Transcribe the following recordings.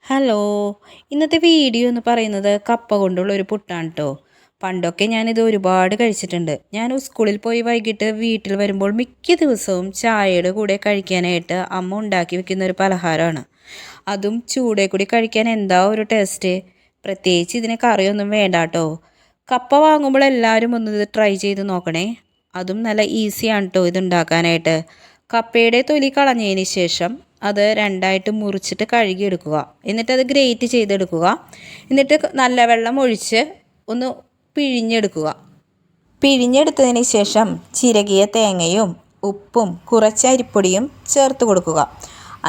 Hello. ഇന്നത്തെ video എന്ന് പറയുന്നത് കപ്പ കൊണ്ടുള്ള ഒരു പുട്ടാണ് കേട്ടോ. പണ്ടൊക്കെ ഞാനിത് ഒരുപാട് കഴിച്ചിട്ടുണ്ട്. ഞാൻ സ്കൂളിൽ പോയി വൈകിട്ട് വീട്ടിൽ വരുമ്പോൾ മിക്ക ദിവസവും ചായയുടെ കൂടെ കഴിക്കാനായിട്ട് അമ്മ ഉണ്ടാക്കി വെക്കുന്ന ഒരു പലഹാരമാണ്. അതും ചൂടെ കൂടി കഴിക്കാൻ എന്താ ഒരു ടേസ്റ്റ്. പ്രത്യേകിച്ച് ഇതിന് കറിയൊന്നും വേണ്ട കേട്ടോ. കപ്പ വാങ്ങുമ്പോൾ എല്ലാവരും ഒന്ന് ഇത് ട്രൈ ചെയ്ത് നോക്കണേ. അതും നല്ല ഈസിയാണ് കേട്ടോ ഇത് ഉണ്ടാക്കാനായിട്ട്. കപ്പയുടെ തൊലി കളഞ്ഞതിന് ശേഷം അത് രണ്ടായിട്ട് മുറിച്ചിട്ട് കഴുകിയെടുക്കുക. എന്നിട്ടത് ഗ്രേറ്റ് ചെയ്തെടുക്കുക. എന്നിട്ട് നല്ല വെള്ളം ഒഴിച്ച് ഒന്ന് പിഴിഞ്ഞെടുക്കുക. പിഴിഞ്ഞെടുത്തതിന് ശേഷം ചിരകിയ തേങ്ങയും ഉപ്പും കുറച്ച് അരിപ്പൊടിയും ചേർത്ത് കൊടുക്കുക.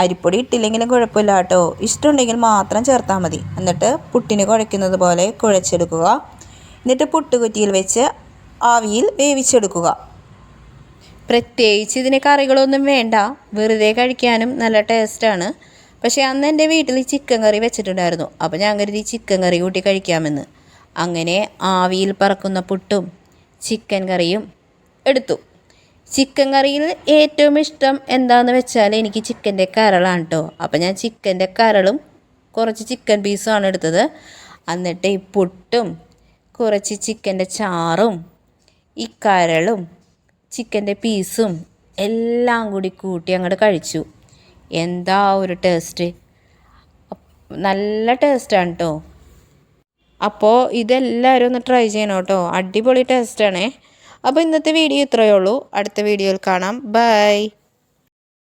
അരിപ്പൊടി ഇട്ടില്ലെങ്കിലും കുഴപ്പമില്ല കേട്ടോ. ഇഷ്ടമുണ്ടെങ്കിൽ മാത്രം ചേർത്താൽ മതി. എന്നിട്ട് പുട്ടിന് കുഴയ്ക്കുന്നത് പോലെ കുഴച്ചെടുക്കുക. എന്നിട്ട് പുട്ടുകുറ്റിയിൽ വെച്ച് ആവിയിൽ വേവിച്ചെടുക്കുക. പ്രത്യേകിച്ച് ഇതിന് കറികളൊന്നും വേണ്ട, വെറുതെ കഴിക്കാനും നല്ല ടേസ്റ്റാണ്. പക്ഷേ അന്ന് എൻ്റെ വീട്ടിൽ ചിക്കൻ കറി വെച്ചിട്ടുണ്ടായിരുന്നു. അപ്പോൾ ഞാൻ കരുതി ചിക്കൻ കറി കൂട്ടി കഴിക്കാമെന്ന്. അങ്ങനെ ആവിയിൽ പറക്കുന്ന പുട്ടും ചിക്കൻ കറിയും എടുത്തു. ചിക്കൻ കറിയിൽ ഏറ്റവും ഇഷ്ടം എന്താണെന്ന് വെച്ചാൽ എനിക്ക് ചിക്കൻ്റെ കരളാണ് കേട്ടോ. അപ്പോൾ ഞാൻ ചിക്കൻ്റെ കരളും കുറച്ച് ചിക്കൻ പീസുമാണ് എടുത്തത്. എന്നിട്ട് ഈ പുട്ടും കുറച്ച് ചിക്കൻ്റെ ചാറും ഈ കരളും ചിക്കൻ്റെ പീസും എല്ലാം കൂടി കൂട്ടി അങ്ങോട്ട് കഴിച്ചു. എന്താ ഒരു ടേസ്റ്റ്, നല്ല ടേസ്റ്റാണ് കേട്ടോ. അപ്പോൾ ഇതെല്ലാവരും ഒന്ന് ട്രൈ ചെയ്യണം കേട്ടോ. അടിപൊളി ടേസ്റ്റാണേ. അപ്പോൾ ഇന്നത്തെ വീഡിയോ ഇത്രയേ ഉള്ളൂ. അടുത്ത വീഡിയോയിൽ കാണാം. ബൈ.